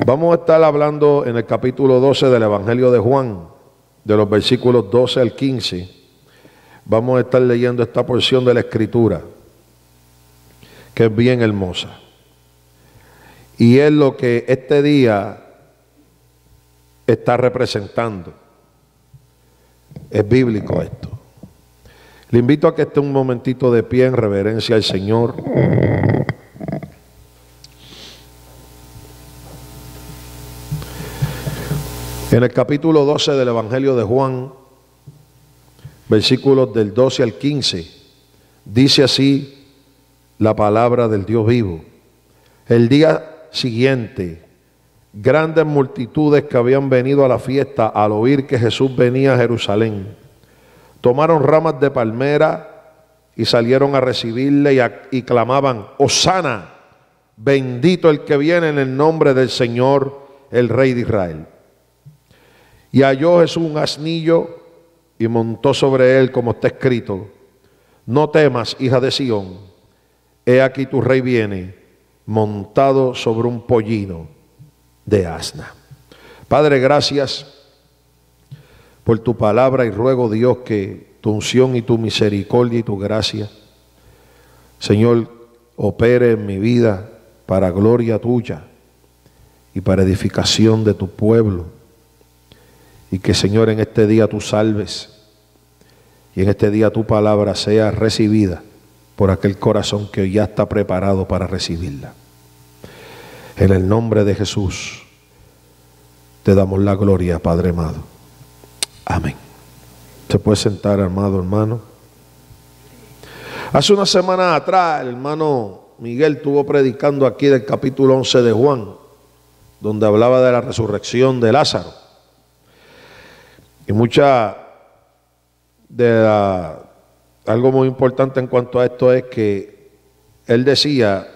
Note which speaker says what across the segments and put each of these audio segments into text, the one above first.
Speaker 1: Vamos a estar hablando en el capítulo 12 del Evangelio de Juan, de los versículos 12 al 15. Vamos a estar leyendo esta porción de la Escritura, que es bien hermosa. Y es lo que este día está representando. Es bíblico esto. Le invito a que esté un momentito de pie en reverencia al Señor. En el capítulo 12 del Evangelio de Juan, versículos del 12 al 15, dice así la palabra del Dios vivo. El día siguiente, grandes multitudes que habían venido a la fiesta al oír que Jesús venía a Jerusalén, tomaron ramas de palmera y salieron a recibirle y clamaban: Hosana, bendito el que viene en el nombre del Señor, el Rey de Israel. Y halló Jesús un asnillo y montó sobre él, como está escrito: no temas, hija de Sión, he aquí tu rey viene, montado sobre un pollino de asna. Padre, gracias por tu palabra y ruego, Dios, que tu unción y tu misericordia y tu gracia, Señor, opere en mi vida para gloria tuya y para edificación de tu pueblo. Y que, Señor, en este día tú salves y en este día tu palabra sea recibida por aquel corazón que ya está preparado para recibirla. En el nombre de Jesús te damos la gloria, Padre amado. Amén. Se puede sentar, amado hermano. Hace una semana atrás el hermano Miguel estuvo predicando aquí del capítulo 11 de Juan, donde hablaba de la resurrección de Lázaro. Y algo muy importante en cuanto a esto es que él decía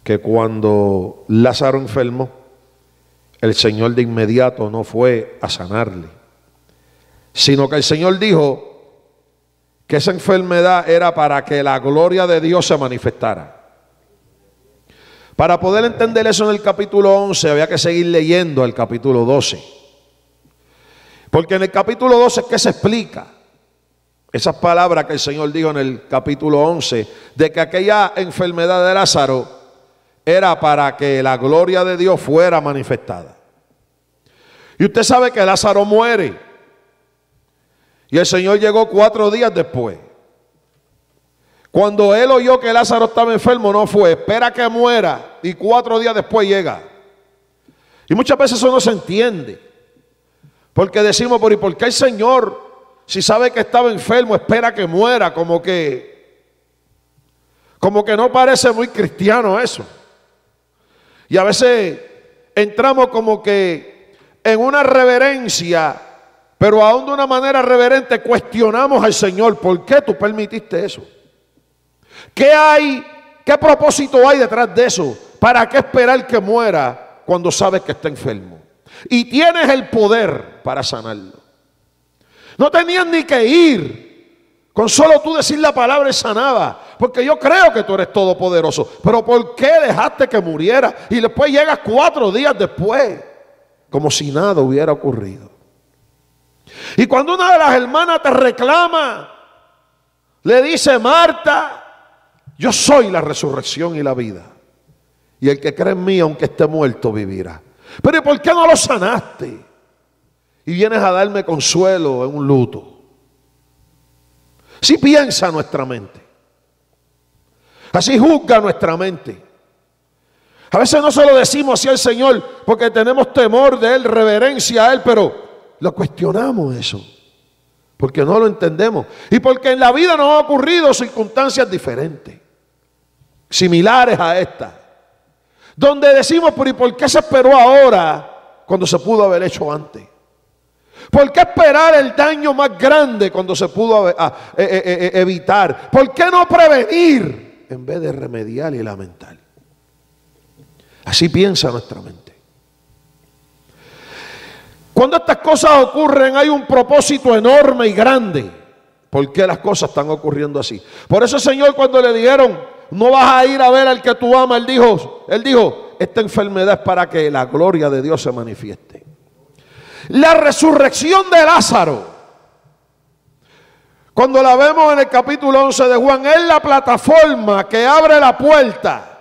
Speaker 1: que cuando Lázaro enfermó, el Señor de inmediato no fue a sanarle, sino que el Señor dijo que esa enfermedad era para que la gloria de Dios se manifestara. Para poder entender eso en el capítulo 11 había que seguir leyendo el capítulo 12. Porque en el capítulo 12 es que se explica esas palabras que el Señor dijo en el capítulo 11, de que aquella enfermedad de Lázaro era para que la gloria de Dios fuera manifestada. Y usted sabe que Lázaro muere. Y el Señor llegó 4 días después. Cuando él oyó que Lázaro estaba enfermo, no fue, espera que muera y 4 días después llega. Y muchas veces eso no se entiende. Porque decimos, ¿y por qué el Señor, si sabe que estaba enfermo, espera que muera? Como que no parece muy cristiano eso. Y a veces entramos como que en una reverencia, pero aún de una manera reverente cuestionamos al Señor. ¿Por qué tú permitiste eso? ¿Qué hay? ¿Qué propósito hay detrás de eso? ¿Para qué esperar que muera cuando sabes que está enfermo? Y tienes el poder para sanarlo. No tenías ni que ir. Con solo tú decir la palabra, él sanaba. Porque yo creo que tú eres todopoderoso. Pero ¿por qué dejaste que muriera? Y después llegas 4 días después, como si nada hubiera ocurrido. Y cuando una de las hermanas te reclama, le dice: Marta, yo soy la resurrección y la vida. Y el que cree en mí, aunque esté muerto, vivirá. Pero ¿y por qué no lo sanaste? Y vienes a darme consuelo en un luto. Así piensa nuestra mente. Así juzga nuestra mente. A veces no se lo decimos así al Señor porque tenemos temor de Él, reverencia a Él, pero lo cuestionamos eso. Porque no lo entendemos. Y porque en la vida nos han ocurrido circunstancias diferentes, similares a esta, donde decimos, pero ¿y por qué se esperó ahora cuando se pudo haber hecho antes? ¿Por qué esperar el daño más grande cuando se pudo evitar? ¿Por qué no prevenir en vez de remediar y lamentar? Así piensa nuestra mente. Cuando estas cosas ocurren hay un propósito enorme y grande. ¿Por qué las cosas están ocurriendo así? Por eso el Señor, cuando le dijeron: no vas a ir a ver al que tú amas, Él dijo, esta enfermedad es para que la gloria de Dios se manifieste. La resurrección de Lázaro, cuando la vemos en el capítulo 11 de Juan, es la plataforma que abre la puerta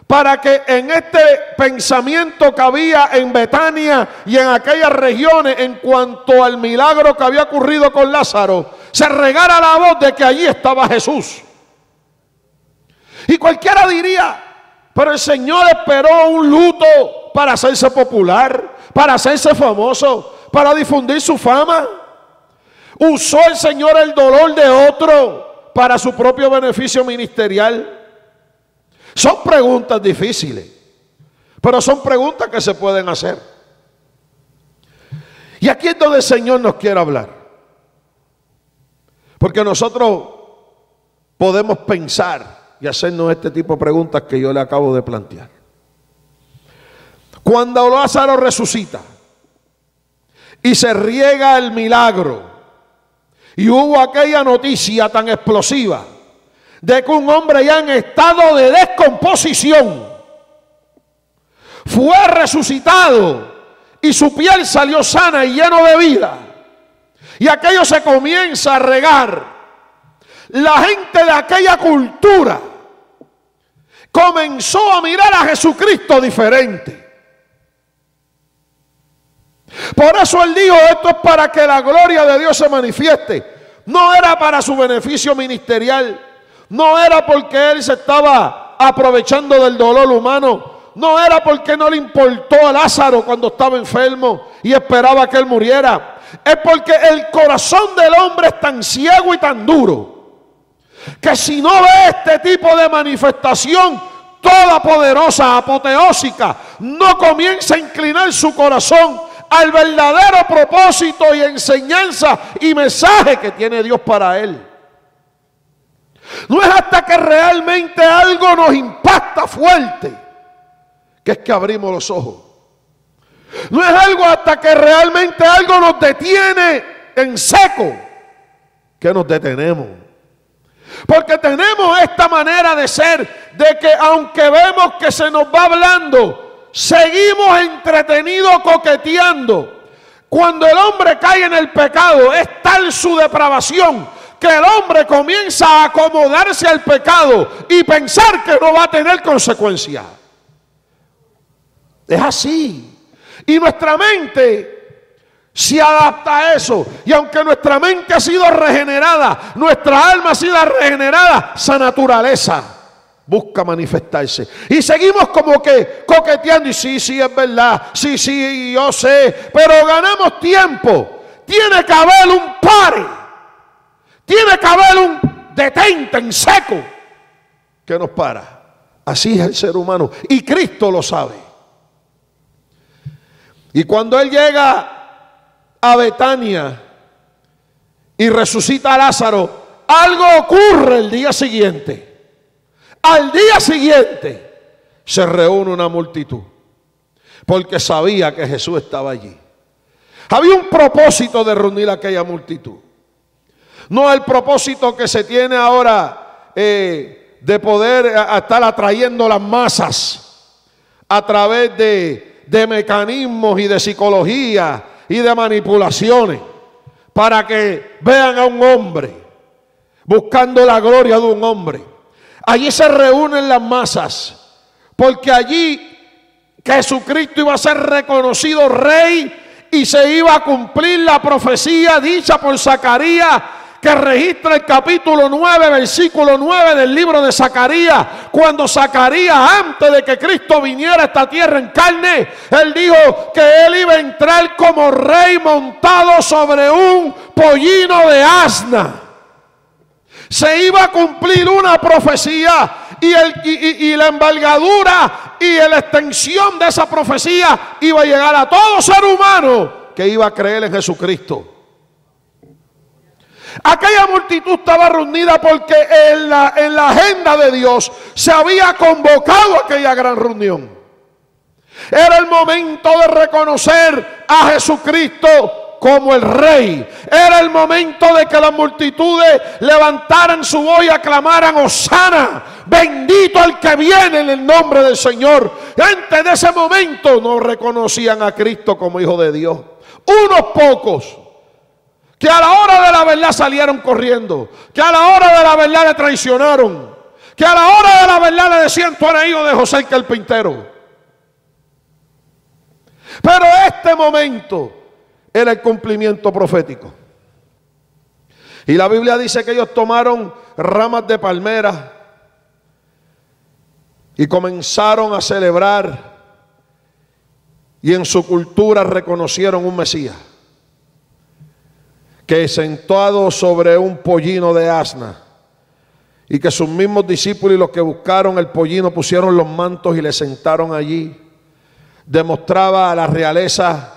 Speaker 1: para que en este pensamiento que había en Betania y en aquellas regiones en cuanto al milagro que había ocurrido con Lázaro, se regara la voz de que allí estaba Jesús. Y cualquiera diría, pero el Señor esperó un luto para hacerse popular, para hacerse famoso, para difundir su fama. Usó el Señor el dolor de otro para su propio beneficio ministerial. Son preguntas difíciles, pero son preguntas que se pueden hacer. Y aquí es donde el Señor nos quiere hablar. Porque nosotros podemos pensar y hacernos este tipo de preguntas que yo le acabo de plantear. Cuando Lázaro resucita y se riega el milagro, y hubo aquella noticia tan explosiva de que un hombre ya en estado de descomposición fue resucitado y su piel salió sana y lleno de vida, y aquello se comienza a regar, la gente de aquella cultura comenzó a mirar a Jesucristo diferente. Por eso él dijo, esto es para que la gloria de Dios se manifieste. No era para su beneficio ministerial, no era porque él se estaba aprovechando del dolor humano, no era porque no le importó a Lázaro cuando estaba enfermo y esperaba que él muriera. Es porque el corazón del hombre es tan ciego y tan duro que si no ve este tipo de manifestación toda poderosa, apoteósica, no comienza a inclinar su corazón al verdadero propósito y enseñanza y mensaje que tiene Dios para él. No es hasta que realmente algo nos impacta fuerte que es que abrimos los ojos. No es algo hasta que realmente algo nos detiene en seco que nos detenemos. Porque tenemos esta manera de ser, de que aunque vemos que se nos va hablando, seguimos entretenidos coqueteando. Cuando el hombre cae en el pecado, es tal su depravación que el hombre comienza a acomodarse al pecado y pensar que no va a tener consecuencias. Es así. Y nuestra mente se adapta a eso. Y aunque nuestra mente ha sido regenerada, nuestra alma ha sido regenerada, esa naturaleza busca manifestarse. Y seguimos como que coqueteando. Y sí, es verdad. Sí, yo sé. Pero ganamos tiempo. Tiene que haber un pare. Tiene que haber un detente en seco que nos para. Así es el ser humano. Y Cristo lo sabe. Y cuando Él llega a Betania y resucita a Lázaro, algo ocurre el día siguiente. Al día siguiente se reúne una multitud porque sabía que Jesús estaba allí. Había un propósito de reunir a aquella multitud. No el propósito que se tiene ahora de poder estar atrayendo las masas a través de mecanismos y de psicología y de manipulaciones para que vean a un hombre buscando la gloria de un hombre. Allí se reúnen las masas porque allí Jesucristo iba a ser reconocido rey y se iba a cumplir la profecía dicha por Zacarías, que registra el capítulo 9, versículo 9 del libro de Zacarías. Cuando Zacarías, antes de que Cristo viniera a esta tierra en carne, él dijo que él iba a entrar como rey montado sobre un pollino de asna. Se iba a cumplir una profecía y la envergadura y la extensión de esa profecía iba a llegar a todo ser humano que iba a creer en Jesucristo. Aquella multitud estaba reunida porque en la agenda de Dios se había convocado aquella gran reunión. Era el momento de reconocer a Jesucristo como el Rey. Era el momento de que las multitudes levantaran su voz y aclamaran: Hosana, bendito el que viene en el nombre del Señor. antes de ese momento no reconocían a Cristo como Hijo de Dios. Unos pocos que a la hora de la verdad salieron corriendo, que a la hora de la verdad le traicionaron, que a la hora de la verdad le decían: tú eres hijo de José el carpintero. Pero este momento era el cumplimiento profético. Y la Biblia dice que ellos tomaron ramas de palmera y comenzaron a celebrar, y en su cultura reconocieron un Mesías que sentado sobre un pollino de asna, y que sus mismos discípulos y los que buscaron el pollino pusieron los mantos y le sentaron allí. Demostraba la realeza,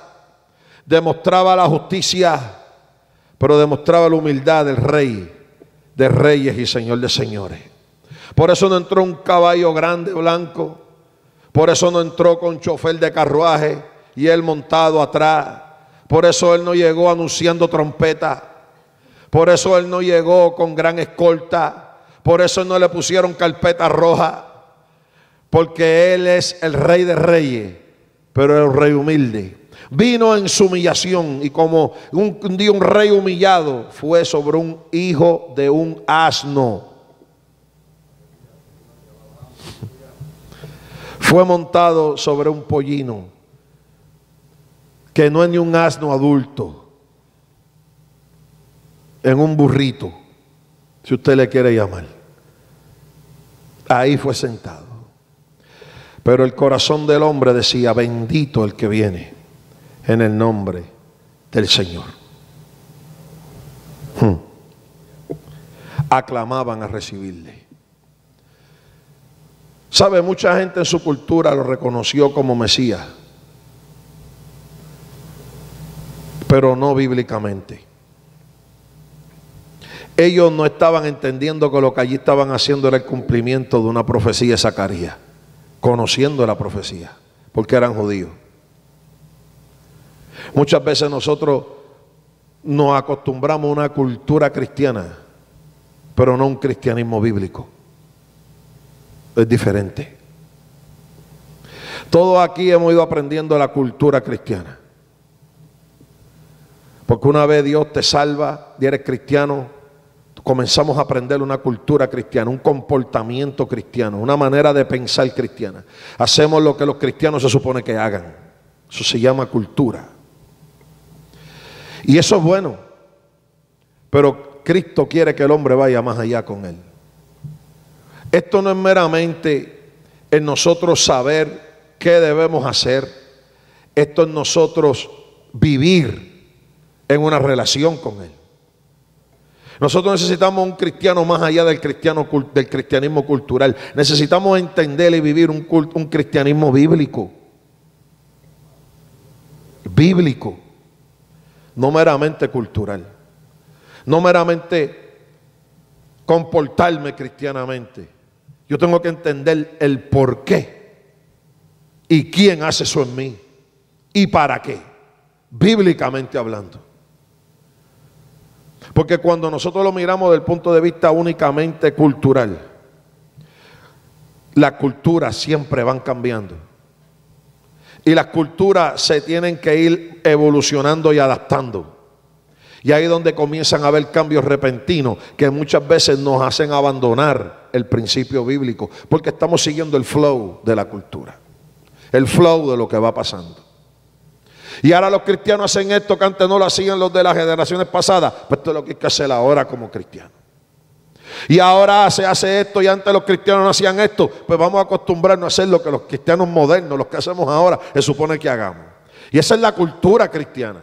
Speaker 1: demostraba la justicia, pero demostraba la humildad del Rey de reyes y Señor de señores. Por eso no entró un caballo grande blanco, por eso no entró con chofer de carruaje y él montado atrás. Por eso él no llegó anunciando trompeta, por eso él no llegó con gran escolta, por eso no le pusieron carpeta roja, porque él es el Rey de reyes, pero el Rey humilde. Vino en su humillación, y como un día un rey humillado fue sobre un hijo de un asno. Fue montado sobre un pollino, que no es ni un asno adulto, en un burrito, si usted le quiere llamar. Ahí fue sentado. Pero el corazón del hombre decía: bendito el que viene en el nombre del Señor. Aclamaban a recibirle. ¿Sabe? Mucha gente en su cultura lo reconoció como Mesías, pero no bíblicamente. Ellos no estaban entendiendo que lo que allí estaban haciendo era el cumplimiento de una profecía de Zacarías, conociendo la profecía, porque eran judíos. Muchas veces nosotros nos acostumbramos a una cultura cristiana, pero no un cristianismo bíblico. Es diferente. Todos aquí hemos ido aprendiendo la cultura cristiana, porque una vez Dios te salva y eres cristiano, comenzamos a aprender una cultura cristiana, un comportamiento cristiano, una manera de pensar cristiana. Hacemos lo que los cristianos se supone que hagan. Eso se llama cultura. Y eso es bueno, pero Cristo quiere que el hombre vaya más allá con él. Esto no es meramente en nosotros saber qué debemos hacer. Esto es nosotros vivir en una relación con él. Nosotros necesitamos un cristiano más allá del cristianismo cultural. Necesitamos entender y vivir un cristianismo bíblico. Bíblico. No meramente cultural. No meramente comportarme cristianamente. Yo tengo que entender el por qué y quién hace eso en mí y para qué, bíblicamente hablando. Porque cuando nosotros lo miramos desde el punto de vista únicamente cultural, las culturas siempre van cambiando. Y las culturas se tienen que ir evolucionando y adaptando. Y ahí es donde comienzan a haber cambios repentinos que muchas veces nos hacen abandonar el principio bíblico, porque estamos siguiendo el flow de la cultura, el flow de lo que va pasando. Y ahora los cristianos hacen esto que antes no lo hacían los de las generaciones pasadas. Pues esto es lo que hay que hacer ahora como cristianos. Y ahora se hace esto y antes los cristianos no hacían esto. Pues vamos a acostumbrarnos a hacer lo que los cristianos modernos, los que hacemos ahora, se supone que hagamos. Y esa es la cultura cristiana.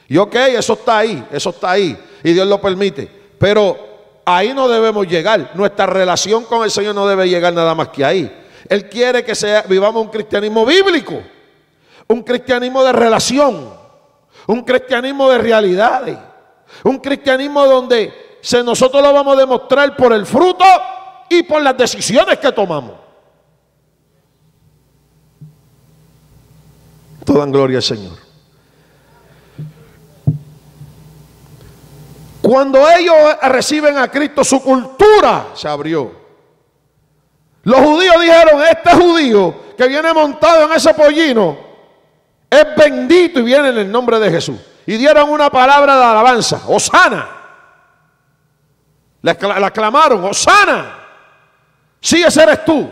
Speaker 1: Y ok, eso está ahí y Dios lo permite. Pero ahí no debemos llegar. Nuestra relación con el Señor no debe llegar nada más que ahí. Él quiere que vivamos un cristianismo bíblico. Un cristianismo de relación, un cristianismo de realidades, un cristianismo donde nosotros lo vamos a demostrar por el fruto y por las decisiones que tomamos. Toda gloria al Señor. Cuando ellos reciben a Cristo, su cultura se abrió. Los judíos dijeron: este judío que que viene montado en ese pollino es bendito y viene en el nombre de Jesús. Y dieron una palabra de alabanza, Hosana. La clamaron, Hosana. Sí, ese eres tú.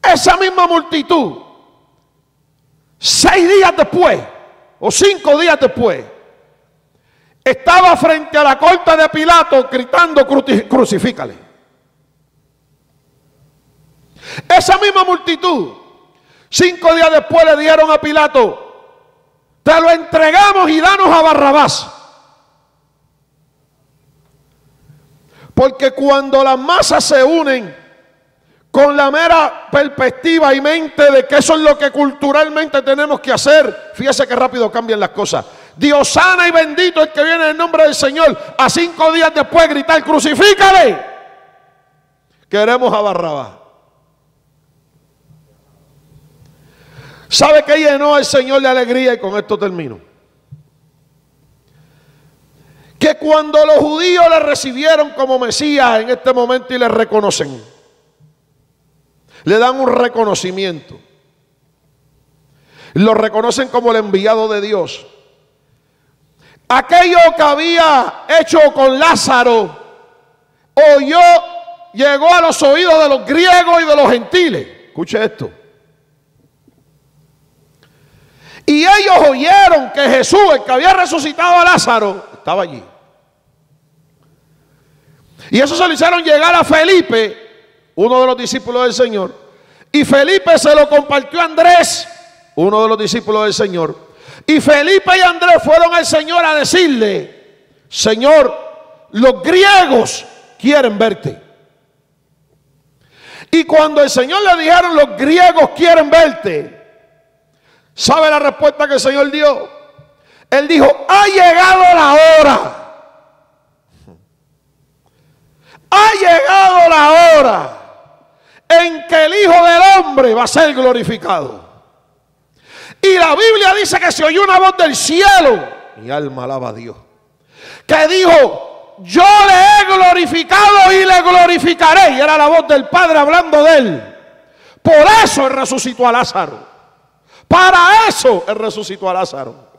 Speaker 1: Esa misma multitud, 6 días después, o 5 días después, estaba frente a la corte de Pilato gritando, crucifícale. Esa misma multitud, 5 días después le dijeron a Pilato, te lo entregamos y danos a Barrabás. Porque cuando las masas se unen con la mera perspectiva y mente de que eso es lo que culturalmente tenemos que hacer, fíjese que rápido cambian las cosas. Dios sana y bendito el que viene en el nombre del Señor. A 5 días después gritar, crucifícale. Queremos a Barrabás. ¿Sabe qué llenó al Señor de alegría? Y con esto termino. Que cuando los judíos le recibieron como Mesías en este momento y le reconocen, le dan un reconocimiento, lo reconocen como el enviado de Dios. Aquello que había hecho con Lázaro llegó a los oídos de los griegos y de los gentiles. Escuche esto. Y ellos oyeron que Jesús, el que había resucitado a Lázaro, estaba allí. Y eso se lo hicieron llegar a Felipe, uno de los discípulos del Señor. Y Felipe se lo compartió a Andrés, uno de los discípulos del Señor. Y Felipe y Andrés fueron al Señor a decirle, Señor, los griegos quieren verte. Y cuando el Señor le dijeron, los griegos quieren verte, ¿sabe la respuesta que el Señor dio? Él dijo, ha llegado la hora. Ha llegado la hora en que el Hijo del Hombre va a ser glorificado. Y la Biblia dice que se oyó una voz del cielo. Mi alma alaba a Dios. Que dijo, yo le he glorificado y le glorificaré. Y era la voz del Padre hablando de él. Por eso él resucitó a Lázaro. Para eso él resucitó a Lázaro.